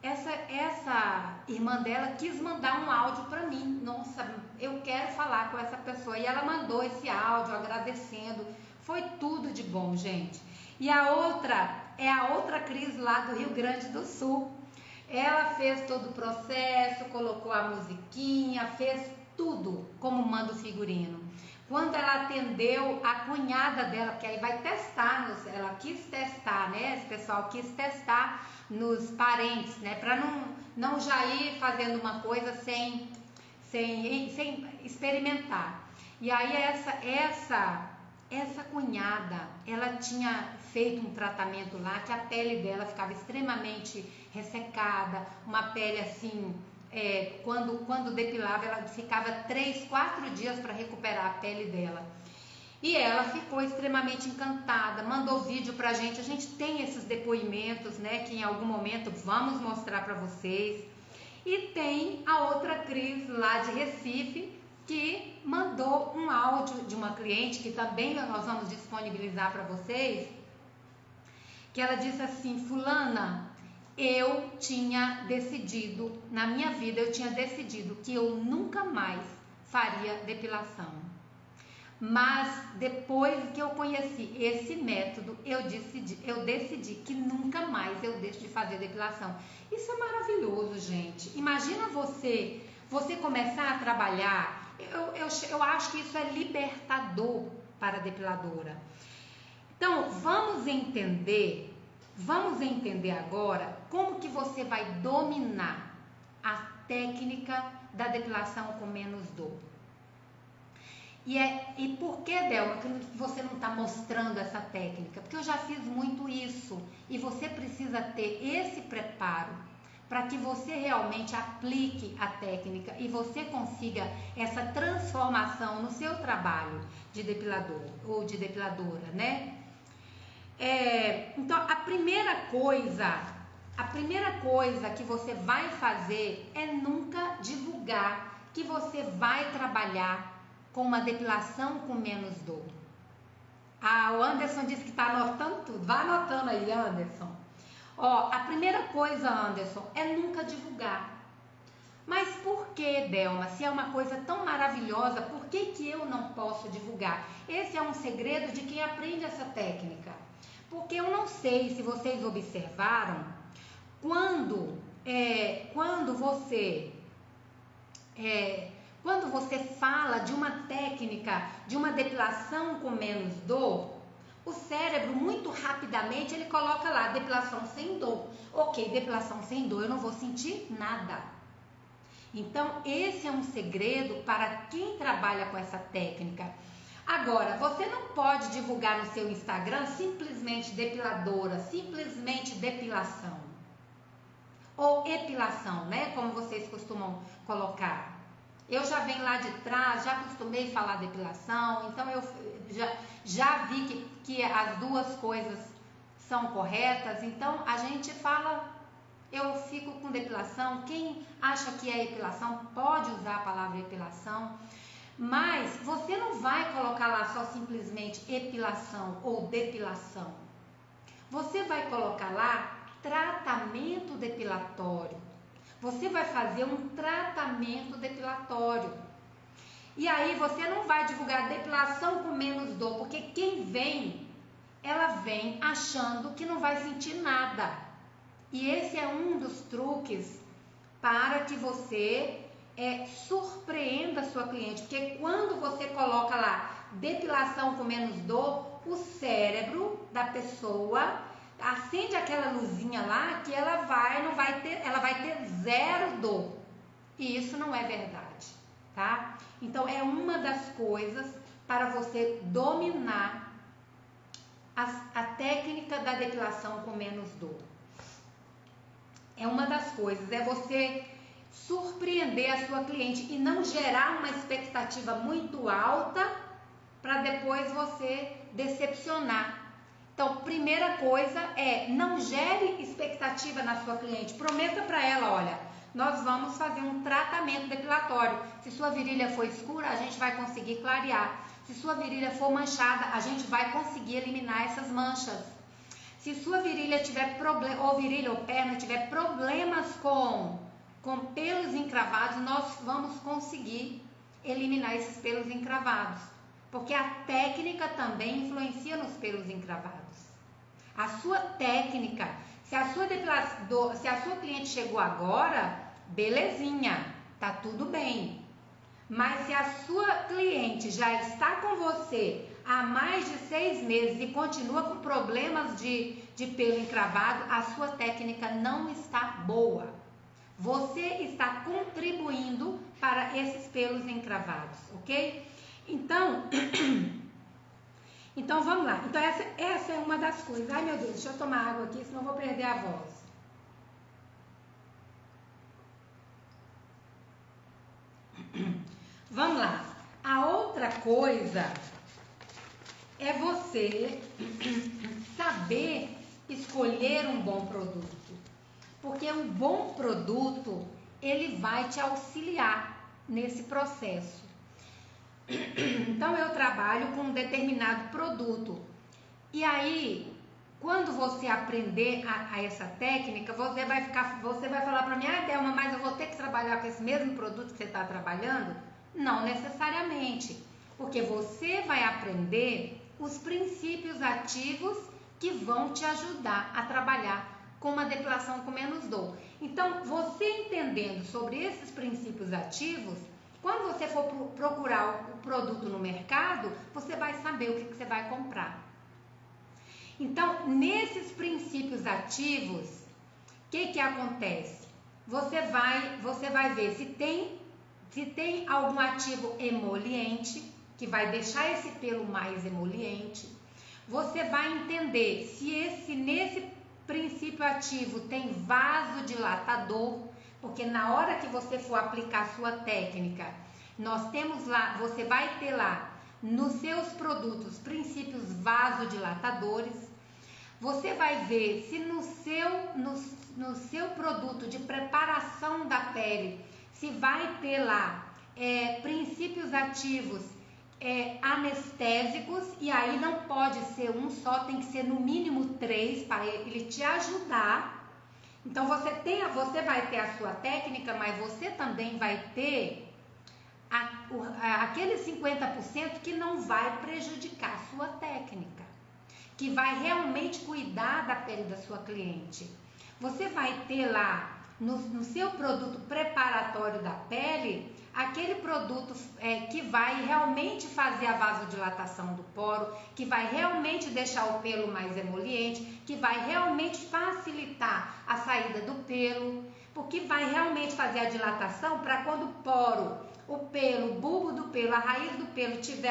[SPEAKER 1] essa irmã dela quis mandar um áudio para mim. Nossa, eu quero falar com essa pessoa. E ela mandou esse áudio agradecendo. Foi tudo de bom, gente. E a outra é a outra Cris lá do Rio Grande do Sul. Ela fez todo o processo, colocou a musiquinha, fez tudo como manda o figurino. Quando ela atendeu a cunhada dela, que aí vai testar, ela quis testar, né? Esse pessoal quis testar nos parentes, né? Para não já ir fazendo uma coisa sem experimentar. E aí essa cunhada, ela tinha feito um tratamento lá que a pele dela ficava extremamente ressecada, uma pele assim, quando depilava ela ficava 3, 4 dias para recuperar a pele dela. E ela ficou extremamente encantada, mandou vídeo pra gente, a gente tem esses depoimentos, né, que em algum momento vamos mostrar para vocês. E tem a outra Cris lá de Recife, que mandou um áudio de uma cliente, que também nós vamos disponibilizar para vocês, que ela disse assim, fulana, eu tinha decidido, na minha vida eu tinha decidido que eu nunca mais faria depilação. Mas depois que eu conheci esse método, eu decidi que nunca mais eu deixo de fazer depilação. Isso é maravilhoso, gente. Imagina você começar a trabalhar. Eu acho que isso é libertador para a depiladora. Então, vamos entender agora como que você vai dominar a técnica da depilação com menos dor. E por que, Delma, que você não está mostrando essa técnica? Porque eu já fiz muito isso e você precisa ter esse preparo para que você realmente aplique a técnica e você consiga essa transformação no seu trabalho de depilador ou de depiladora, né? Então, a primeira coisa que você vai fazer é nunca divulgar que você vai trabalhar com uma depilação com menos dor. O Anderson disse que está anotando tudo. Vai anotando aí, Anderson. Ó, a primeira coisa, Anderson, é nunca divulgar. Mas por que, Delma? Se é uma coisa tão maravilhosa, por que que eu não posso divulgar? Esse é um segredo de quem aprende essa técnica. Porque eu não sei se vocês observaram, quando você fala de uma técnica, de uma depilação com menos dor, o cérebro muito rapidamente ele coloca lá depilação sem dor. Ok, depilação sem dor, eu não vou sentir nada. Então esse é um segredo para quem trabalha com essa técnica. Agora, você não pode divulgar no seu Instagram simplesmente depiladora, simplesmente depilação. Ou epilação, né? Como vocês costumam colocar. Eu já venho lá de trás, já acostumei falar depilação, então eu já vi que as duas coisas são corretas, então a gente fala, eu fico com depilação. Quem acha que é epilação pode usar a palavra epilação, mas você não vai colocar lá só simplesmente epilação ou depilação. Você vai colocar lá tratamento depilatório. Você vai fazer um tratamento depilatório. E aí você não vai divulgar depilação com menos dor, porque quem vem, ela vem achando que não vai sentir nada. E esse é um dos truques para que você surpreenda a sua cliente. Porque quando você coloca lá depilação com menos dor, o cérebro da pessoa acende aquela luzinha lá que ela vai ter zero dor. E isso não é verdade, tá? Então é uma das coisas para você dominar a técnica da depilação com menos dor. É uma das coisas, é você surpreender a sua cliente e não gerar uma expectativa muito alta para depois você decepcionar. Então, primeira coisa é não gere expectativa na sua cliente. Prometa para ela, olha, nós vamos fazer um tratamento depilatório. Se sua virilha for escura, a gente vai conseguir clarear. Se sua virilha for manchada, a gente vai conseguir eliminar essas manchas. Se sua virilha tiver problema, ou virilha ou perna tiver problemas com pelos encravados, nós vamos conseguir eliminar esses pelos encravados. Porque a técnica também influencia nos pelos encravados. A sua técnica, se a sua cliente chegou agora, belezinha, tá tudo bem. Mas se a sua cliente já está com você há mais de 6 meses e continua com problemas de pelo encravado, a sua técnica não está boa. Você está contribuindo para esses pelos encravados, ok? Então vamos lá. Então essa é uma das coisas. Ai meu Deus, deixa eu tomar água aqui, senão eu vou perder a voz. Vamos lá. A outra coisa é você saber escolher um bom produto. Porque um bom produto, ele vai te auxiliar nesse processo. Então eu trabalho com um determinado produto. E aí, quando você aprender a essa técnica, você vai falar para mim, Delma, mas eu vou ter que trabalhar com esse mesmo produto que você está trabalhando? Não necessariamente, porque você vai aprender os princípios ativos que vão te ajudar a trabalhar com uma depilação com menos dor. Então, você entendendo sobre esses princípios ativos, quando você for procurar o produto no mercado, você vai saber o que você vai comprar. Então, nesses princípios ativos, o que acontece? Você vai ver se tem algum ativo emoliente, que vai deixar esse pelo mais emoliente. Você vai entender se nesse princípio ativo tem vasodilatador, porque na hora que você for aplicar a sua técnica, nós temos lá, você vai ter lá nos seus produtos princípios vasodilatadores. Você vai ver se no seu produto de preparação da pele, se vai ter lá princípios ativos anestésicos, e aí não pode ser um só, tem que ser no mínimo 3 para ele te ajudar. Então você vai ter a sua técnica, mas você também vai ter aquele 50% que não vai prejudicar a sua técnica, que vai realmente cuidar da pele da sua cliente. Você vai ter lá no seu produto preparatório da pele, aquele produto que vai realmente fazer a vasodilatação do poro, que vai realmente deixar o pelo mais emoliente, que vai realmente facilitar a saída do pelo, porque vai realmente fazer a dilatação para quando o poro, o pelo, o bulbo do pelo, a raiz do pelo tiver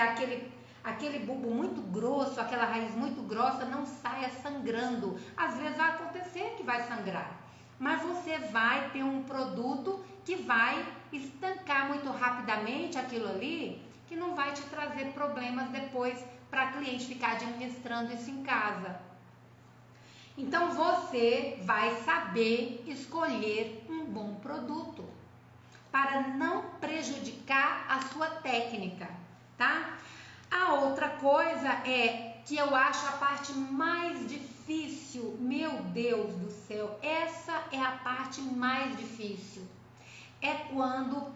[SPEAKER 1] aquele bulbo muito grosso, aquela raiz muito grossa, não saia sangrando. Às vezes vai acontecer que vai sangrar, mas você vai ter um produto que vai estancar muito rapidamente aquilo ali, que não vai te trazer problemas depois para a cliente ficar administrando isso em casa. Então você vai saber escolher um bom produto para não prejudicar a sua técnica, tá? A outra coisa que eu acho a parte mais difícil, meu Deus do céu, essa é a parte mais difícil. É quando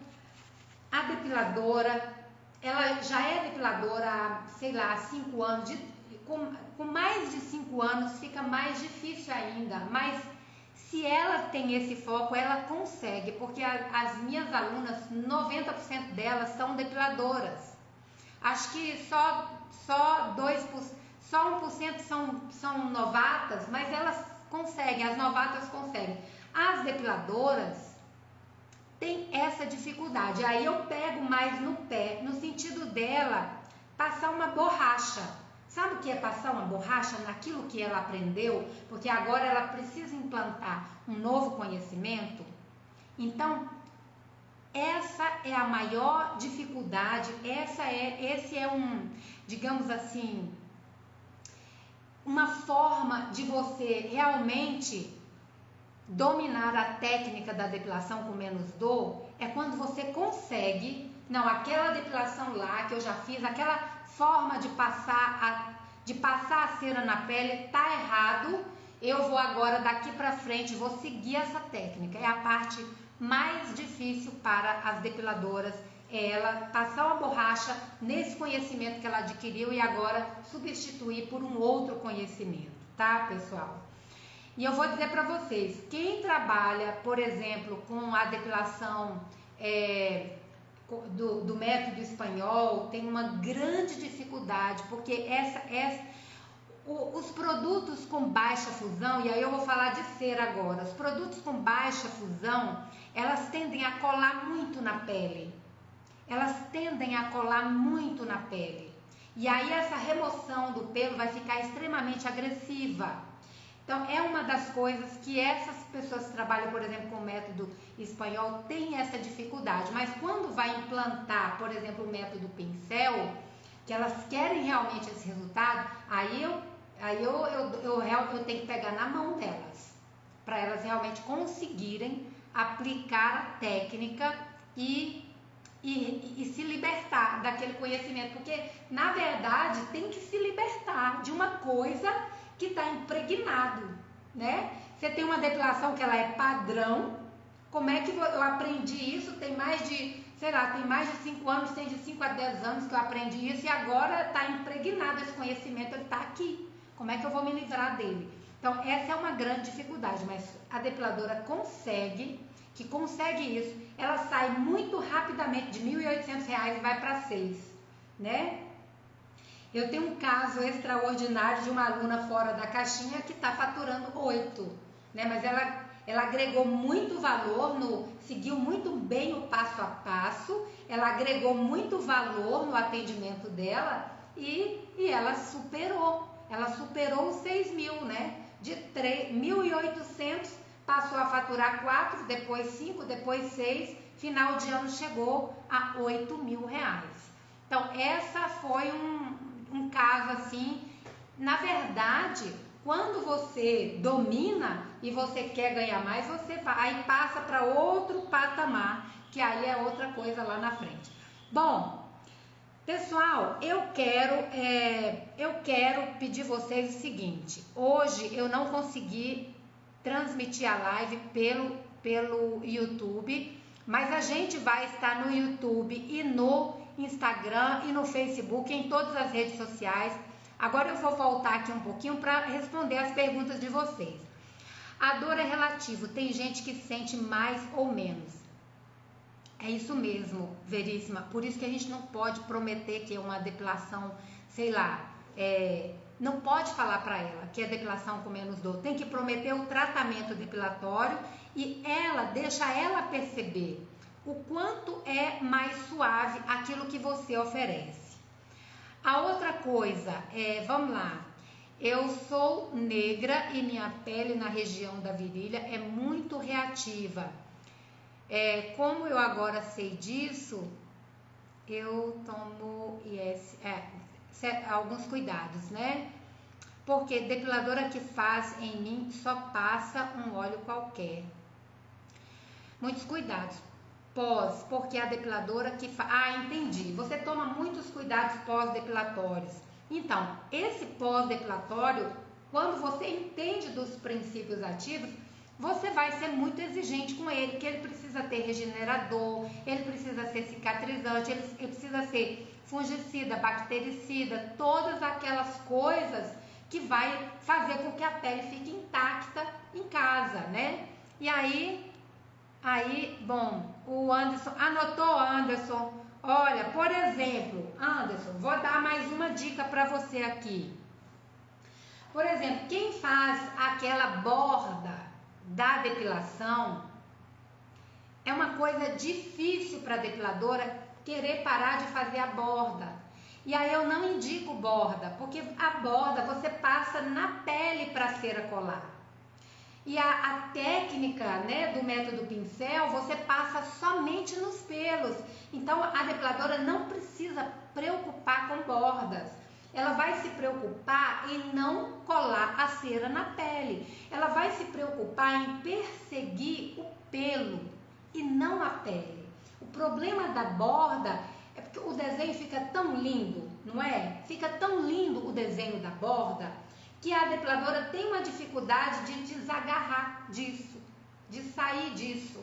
[SPEAKER 1] a depiladora, ela já é depiladora há, sei lá, 5 anos, com mais de 5 anos fica mais difícil ainda, mas se ela tem esse foco, ela consegue, porque as minhas alunas, 90% delas são depiladoras. Acho que só 1% são novatas, mas elas conseguem, as novatas conseguem. As depiladoras têm essa dificuldade. Aí eu pego mais no pé, no sentido dela passar uma borracha. Sabe o que é passar uma borracha naquilo que ela aprendeu? Porque agora ela precisa implantar um novo conhecimento. Então, essa é a maior dificuldade, esse é digamos assim, uma forma de você realmente dominar a técnica da depilação com menos dor, é quando você consegue, não, aquela depilação lá que eu já fiz, aquela forma de passar a cera na pele tá errado, eu vou agora daqui para frente, vou seguir essa técnica. É a parte mais difícil para as depiladoras, é ela passar uma borracha nesse conhecimento que ela adquiriu e agora substituir por um outro conhecimento, tá, pessoal? E eu vou dizer para vocês, quem trabalha, por exemplo, com a depilação do método espanhol, tem uma grande dificuldade, porque os produtos com baixa fusão, e aí eu vou falar de cera agora, os produtos com baixa fusão, elas tendem a colar muito na pele. E aí essa remoção do pelo vai ficar extremamente agressiva. Então, é uma das coisas que essas pessoas que trabalham, por exemplo, com o método espanhol, têm essa dificuldade. Mas quando vai implantar, por exemplo, o método pincel, que elas querem realmente esse resultado, aí eu tenho que pegar na mão delas, para elas realmente conseguirem aplicar a técnica e se libertar daquele conhecimento. Porque, na verdade, tem que se libertar de uma coisa que está impregnado, né? Você tem uma depilação que ela é padrão. Como é que eu aprendi isso? Tem mais de 5 anos, tem de 5 a 10 anos que eu aprendi isso e agora está impregnado esse conhecimento, ele está aqui. Como é que eu vou me livrar dele? Então, essa é uma grande dificuldade, mas a depiladora consegue isso, ela sai muito rapidamente de R$ 1.800 e vai para 6, né? Eu tenho um caso extraordinário de uma aluna fora da caixinha que está faturando 8, né? Mas ela agregou muito valor, seguiu muito bem o passo a passo, ela agregou muito valor no atendimento dela e ela superou os 6.000, né? De 1.800 passou a faturar 4, depois 5, depois 6, final de ano chegou a R$ 8.000. Então, essa foi um caso assim. Na verdade, quando você domina e você quer ganhar mais, você aí passa para outro patamar, que aí é outra coisa lá na frente. Bom, Pessoal, eu quero pedir vocês o seguinte. Hoje eu não consegui transmitir a live pelo YouTube, mas a gente vai estar no YouTube e no Instagram e no Facebook, em todas as redes sociais. Agora eu vou voltar aqui um pouquinho para responder as perguntas de vocês. A dor é relativo, tem gente que sente mais ou menos. É isso mesmo, Veríssima. Por isso que a gente não pode prometer que é uma depilação, sei lá, não pode falar para ela que é depilação com menos dor. Tem que prometer o tratamento depilatório e deixa ela perceber o quanto é mais suave aquilo que você oferece. A outra coisa vamos lá. Eu sou negra e minha pele na região da virilha é muito reativa. Como eu agora sei disso, eu tomo alguns cuidados, né? Porque depiladora que faz em mim só passa um óleo qualquer. Muitos cuidados. Porque a depiladora que faz... entendi. Você toma muitos cuidados pós-depilatórios. Então, esse pós-depilatório, quando você entende dos princípios ativos, você vai ser muito exigente com ele, que ele precisa ter regenerador, ele precisa ser cicatrizante, ele precisa ser fungicida, bactericida, todas aquelas coisas que vai fazer com que a pele fique intacta em casa, né? E aí, bom, o Anderson, anotou, Anderson? Olha, por exemplo, Anderson, vou dar mais uma dica para você aqui. Por exemplo, quem faz aquela borda da depilação, é uma coisa difícil para a depiladora querer parar de fazer a borda. E aí eu não indico borda, porque a borda você passa na pele para a cera colar. E a técnica, né, do método pincel, você passa somente nos pelos. Então a depiladora não precisa preocupar com bordas. Ela vai se preocupar em não colar a cera na pele. Ela vai se preocupar em perseguir o pelo e não a pele. O problema da borda é porque o desenho fica tão lindo, não é? Fica tão lindo o desenho da borda que a depiladora tem uma dificuldade de desagarrar disso, de sair disso.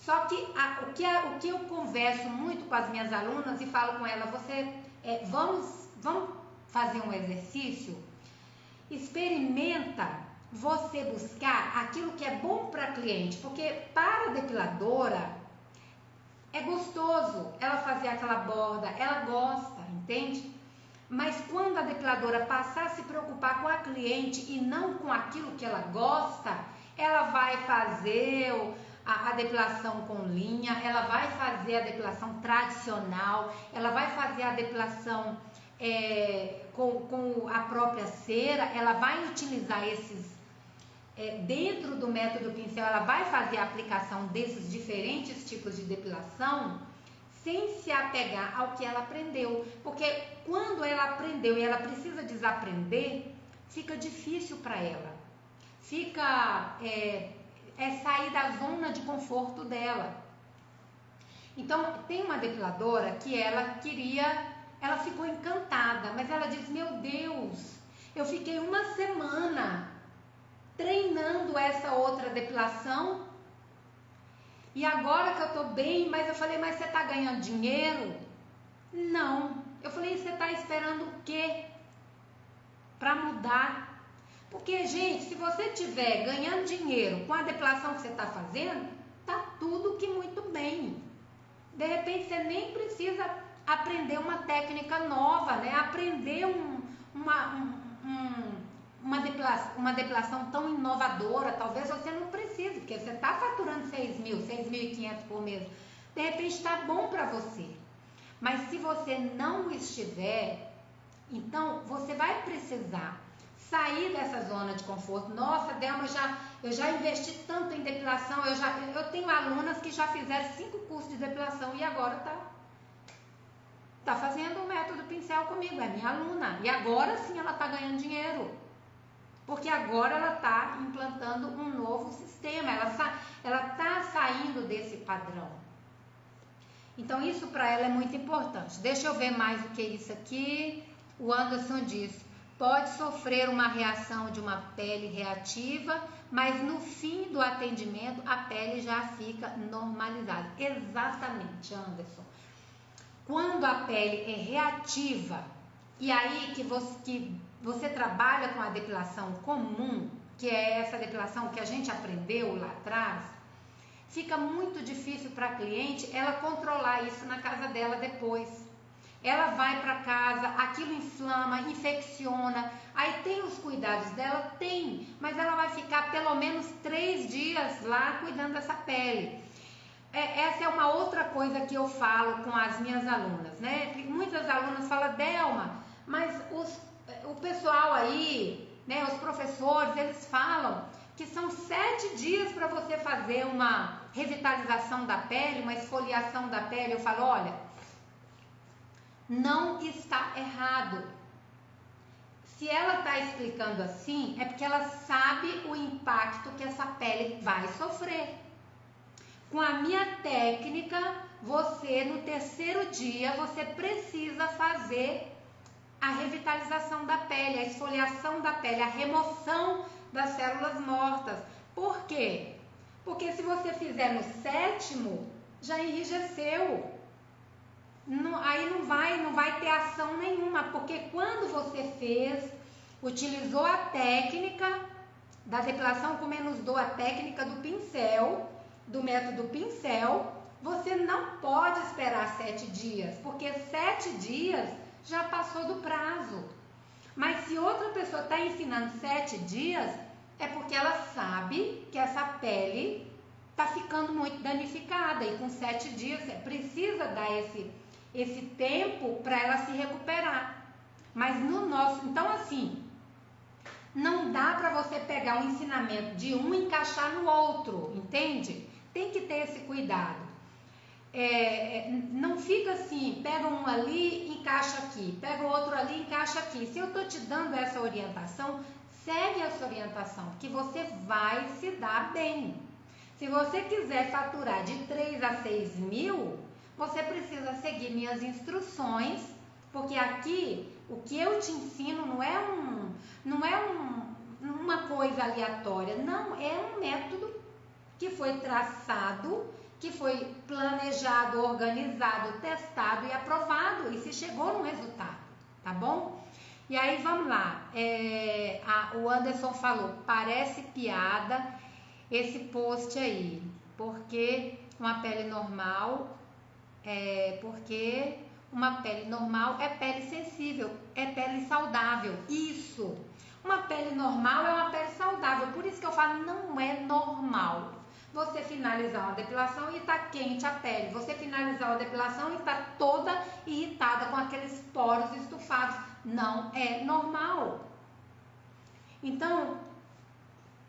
[SPEAKER 1] Só que o que eu converso muito com as minhas alunas e falo com elas, vamos fazer um exercício? Experimenta você buscar aquilo que é bom para a cliente, porque para a depiladora é gostoso ela fazer aquela borda, ela gosta, entende? Mas quando a depiladora passar a se preocupar com a cliente e não com aquilo que ela gosta, ela vai fazer a depilação com linha, ela vai fazer a depilação tradicional, ela vai fazer a depilação com a própria cera, ela vai utilizar esses, dentro do método pincel, ela vai fazer a aplicação desses diferentes tipos de depilação, sem se apegar ao que ela aprendeu, porque quando ela aprendeu e ela precisa desaprender, fica difícil para ela, sair da zona de conforto dela. Então tem uma depiladora que ela ficou encantada, mas ela diz, meu Deus, eu fiquei uma semana treinando essa outra depilação e agora que eu tô bem, mas eu falei, mas você tá ganhando dinheiro? Não. Eu falei, você tá esperando o quê para mudar? Porque, gente, se você tiver ganhando dinheiro com a depilação que você tá fazendo, tá tudo que muito bem. De repente, você nem precisa aprender uma técnica nova, né? Aprender uma depilação tão inovadora, talvez você não precise, porque você está faturando 6.000, 6.500 por mês. De repente está bom para você. Mas se você não estiver, então você vai precisar sair dessa zona de conforto. Nossa, Delma, eu já investi tanto em depilação, eu tenho alunas que já fizeram 5 cursos de depilação e agora tá fazendo o método pincel comigo, é minha aluna. E agora sim ela está ganhando dinheiro. Porque agora ela está implantando um novo sistema, ela está saindo desse padrão. Então isso para ela é muito importante. Deixa eu ver mais do que isso aqui. O Anderson diz: pode sofrer uma reação de uma pele reativa, mas no fim do atendimento a pele já fica normalizada. Exatamente, Anderson. Quando a pele é reativa, e aí que você trabalha com a depilação comum, que é essa depilação que a gente aprendeu lá atrás, fica muito difícil para a cliente ela controlar isso na casa dela depois. Ela vai para casa, aquilo inflama, infecciona, aí tem os cuidados dela? Tem, mas ela vai ficar pelo menos 3 dias lá cuidando dessa pele. Essa é uma outra coisa que eu falo com as minhas alunas, né? Muitas alunas falam: Delma, mas o pessoal aí, né, os professores, eles falam que são 7 dias para você fazer uma revitalização da pele, uma esfoliação da pele. Eu falo: olha, não está errado. Se ela está explicando assim, é porque ela sabe o impacto que essa pele vai sofrer. Com a minha técnica, você no 3º dia, você precisa fazer a revitalização da pele, a esfoliação da pele, a remoção das células mortas. Por quê? Porque se você fizer no 7º, já enrijeceu. Aí não vai ter ação nenhuma, porque quando você utilizou a técnica da depilação com menos dor, a técnica do pincel, do método pincel, você não pode esperar 7 dias, porque 7 dias já passou do prazo. Mas se outra pessoa está ensinando 7 dias, é porque ela sabe que essa pele está ficando muito danificada, e com 7 dias você precisa dar esse tempo para ela se recuperar. Mas no nosso, então assim, não dá para você pegar um ensinamento de um e encaixar no outro, entende? Tem que ter esse cuidado. Não fica assim, pega um ali, encaixa aqui, pega o outro ali, encaixa aqui. Se eu estou te dando essa orientação, segue essa orientação, que você vai se dar bem. Se você quiser faturar de 3 a 6 mil, você precisa seguir minhas instruções, porque aqui o que eu te ensino não é uma coisa aleatória, não, é um método que foi traçado, que foi planejado, organizado, testado e aprovado, e se chegou no resultado, tá bom? E aí vamos lá, o Anderson falou: parece piada esse post aí, porque uma pele normal é pele sensível, é pele saudável. Isso, uma pele normal é uma pele saudável, por isso que eu falo, não é normal você finalizar uma depilação e tá quente a pele, você finalizar uma depilação e tá toda irritada com aqueles poros estufados, não é normal. Então,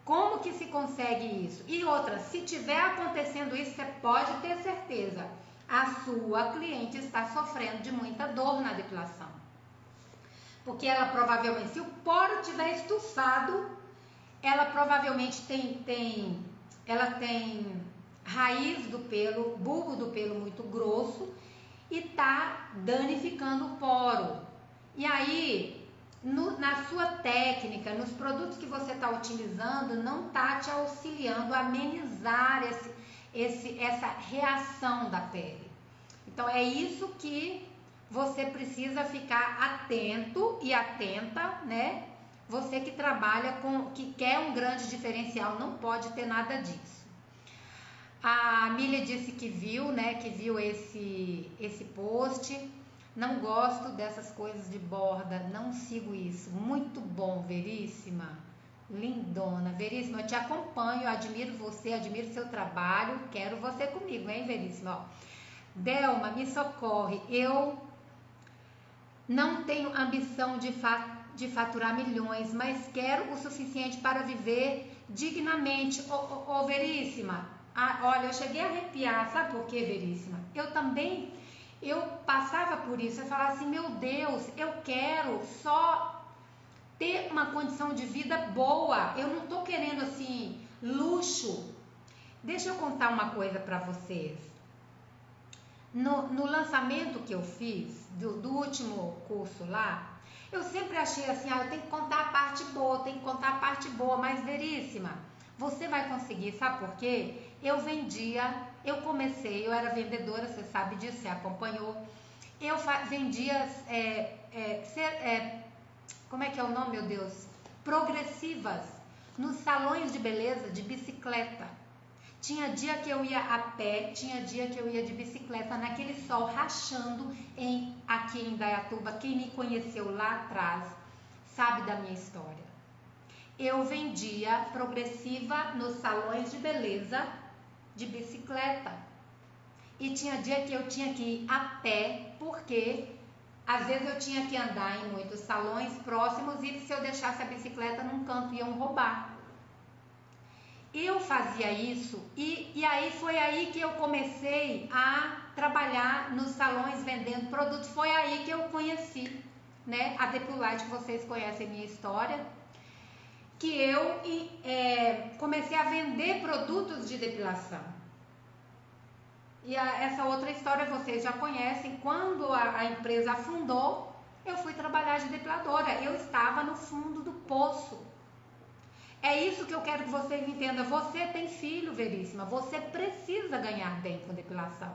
[SPEAKER 1] como que se consegue isso? E outra, se tiver acontecendo isso, você pode ter certeza, a sua cliente está sofrendo de muita dor na depilação. Porque ela provavelmente, se o poro estiver estufado, ela provavelmente ela tem raiz do pelo, bulbo do pelo muito grosso e está danificando o poro. E aí, na sua técnica, nos produtos que você está utilizando, não está te auxiliando a amenizar essa reação da pele. Então é isso que você precisa ficar atento e atenta, né? Você que trabalha que quer um grande diferencial, não pode ter nada disso. A Milha disse que viu, né? Que viu esse post. Não gosto dessas coisas de borda, não sigo isso. Muito bom, Veríssima. Lindona. Veríssima, eu te acompanho, admiro você, admiro seu trabalho. Quero você comigo, hein, Veríssima? Ó. Delma, me socorre. Eu não tenho ambição de faturar milhões, mas quero o suficiente para viver dignamente. Ô, Veríssima, olha, eu cheguei a arrepiar. Sabe por quê, Veríssima? Eu passava por isso, eu falava assim, meu Deus, eu quero só ter uma condição de vida boa, eu não tô querendo assim, luxo. Deixa eu contar uma coisa para vocês. no lançamento que eu fiz do último curso lá, eu sempre achei assim, eu tenho que contar a parte boa, tenho que contar a parte boa, mas Veríssima, você vai conseguir, sabe por quê? Eu era vendedora, você sabe disso, você acompanhou, eu vendia, como é que é o nome, meu Deus? Progressivas, nos salões de beleza de bicicleta. Tinha dia que eu ia a pé, tinha dia que eu ia de bicicleta, naquele sol rachando aqui em Indaiatuba. Quem me conheceu lá atrás sabe da minha história. Eu vendia progressiva nos salões de beleza de bicicleta. E tinha dia que eu tinha que ir a pé, porque às vezes eu tinha que andar em muitos salões próximos e se eu deixasse a bicicleta num canto iam roubar. Eu fazia isso e aí foi aí que eu comecei a trabalhar nos salões vendendo produtos. Foi aí que eu conheci, né, a Depilite, que vocês conhecem a minha história, que eu comecei a vender produtos de depilação. E essa outra história vocês já conhecem. Quando a empresa afundou, eu fui trabalhar de depiladora. Eu estava no fundo do poço. É isso que eu quero que vocês entendam. Você tem filho, Veríssima. Você precisa ganhar bem com depilação.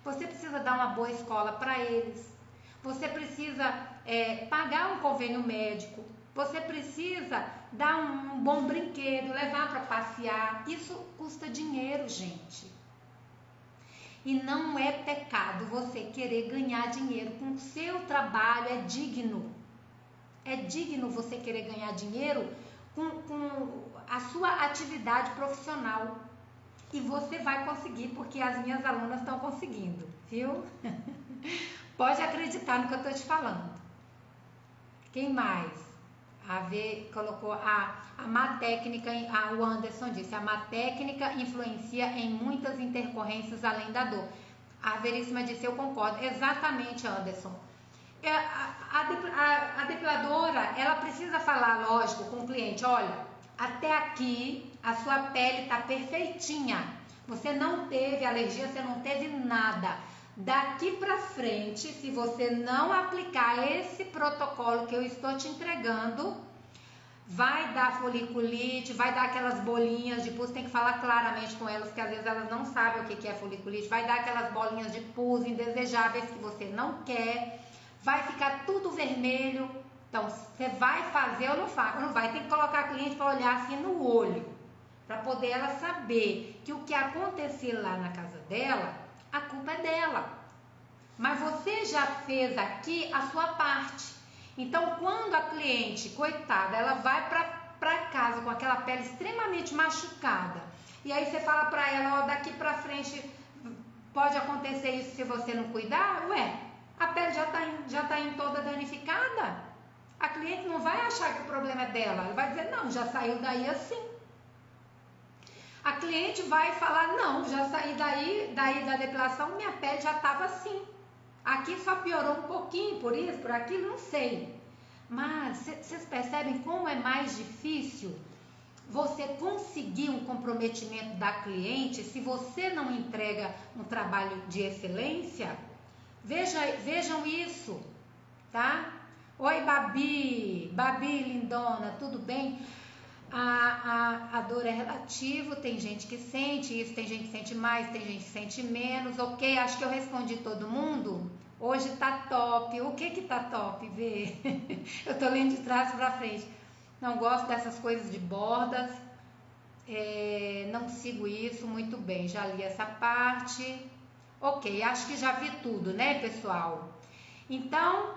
[SPEAKER 1] Você precisa dar uma boa escola para eles. Você precisa pagar um convênio médico. Você precisa dar um bom brinquedo, levar para passear. Isso custa dinheiro, gente. E não é pecado você querer ganhar dinheiro com o seu trabalho. É digno. É digno você querer ganhar dinheiro com a sua atividade profissional. E você vai conseguir, porque as minhas alunas estão conseguindo, viu? Pode acreditar no que eu estou te falando. Quem mais? A V colocou a má técnica, o Anderson disse, a má técnica influencia em muitas intercorrências além da dor. A Veríssima disse, eu concordo. Exatamente, Anderson. A depiladora, ela precisa falar, lógico, com o cliente, olha, até aqui a sua pele está perfeitinha, você não teve alergia, você não teve nada. Daqui para frente, se você não aplicar esse protocolo que eu estou te entregando, vai dar foliculite, vai dar aquelas bolinhas de pus, tem que falar claramente com elas, porque às vezes elas não sabem o que é foliculite, vai dar aquelas bolinhas de pus indesejáveis que você não quer, vai ficar tudo vermelho. Então, você vai fazer ou não vai, tem que colocar a cliente para olhar assim no olho, para poder ela saber que o que acontecer lá na casa dela, a culpa é dela. Mas você já fez aqui a sua parte. Então, quando a cliente, coitada, ela vai para casa com aquela pele extremamente machucada, e aí você fala para ela, ó, daqui para frente pode acontecer isso se você não cuidar, a pele já tá indo toda danificada. A cliente não vai achar que o problema é dela, ela vai dizer, não, já saiu daí assim. A cliente vai falar, não, já saí daí da depilação, minha pele já estava assim. Aqui só piorou um pouquinho, por isso, por aquilo, não sei. Mas vocês percebem como é mais difícil você conseguir um comprometimento da cliente se você não entrega um trabalho de excelência? Vejam isso, tá? Oi, Babi lindona, tudo bem? A dor é relativo, tem gente que sente isso, tem gente que sente mais, tem gente que sente menos, ok? Acho que eu respondi todo mundo. Hoje tá top. O que tá top, Vê? Eu tô lendo de trás pra frente. Não gosto dessas coisas de bordas, não sigo isso, muito bem, já li essa parte. Ok, acho que já vi tudo, né, pessoal? Então,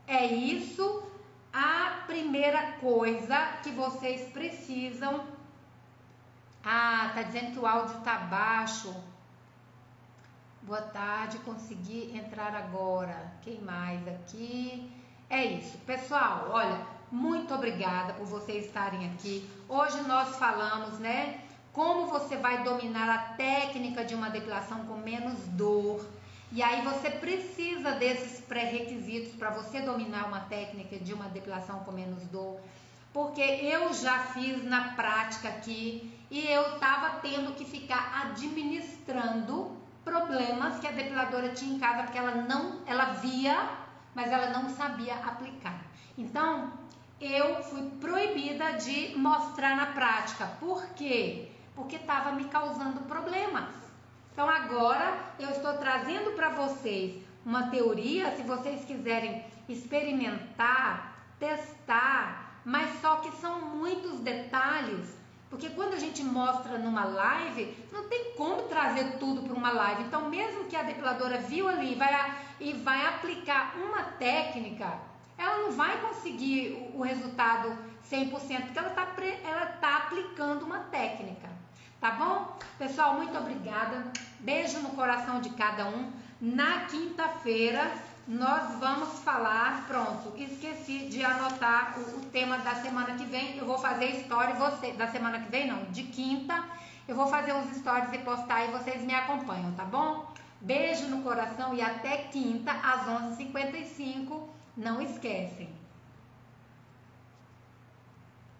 [SPEAKER 1] é isso. A primeira coisa que vocês precisam... tá dizendo que o áudio tá baixo. Boa tarde, consegui entrar agora. Quem mais aqui? É isso. Pessoal, olha, muito obrigada por vocês estarem aqui. Hoje nós falamos, né, como você vai dominar a técnica de uma depilação com menos dor. E aí você precisa desses pré-requisitos para você dominar uma técnica de uma depilação com menos dor. Porque eu já fiz na prática aqui e eu estava tendo que ficar administrando problemas que a depiladora tinha em casa, porque ela via, mas ela não sabia aplicar. Então, eu fui proibida de mostrar na prática. Por quê? Porque estava me causando problemas. Então, agora eu estou trazendo para vocês uma teoria, se vocês quiserem experimentar, testar, mas só que são muitos detalhes, porque quando a gente mostra numa live, não tem como trazer tudo para uma live. Então, mesmo que a depiladora viu ali e vai aplicar uma técnica, ela não vai conseguir o resultado 100%, porque ela tá aplicando uma técnica. Tá bom? Pessoal, muito obrigada. Beijo no coração de cada um. Na quinta-feira nós vamos falar, pronto, esqueci de anotar o tema da semana que vem. Eu vou fazer story, da semana que vem não, de quinta. Eu vou fazer os stories e postar e vocês me acompanham, tá bom? Beijo no coração e até quinta às 11h55. Não esquecem.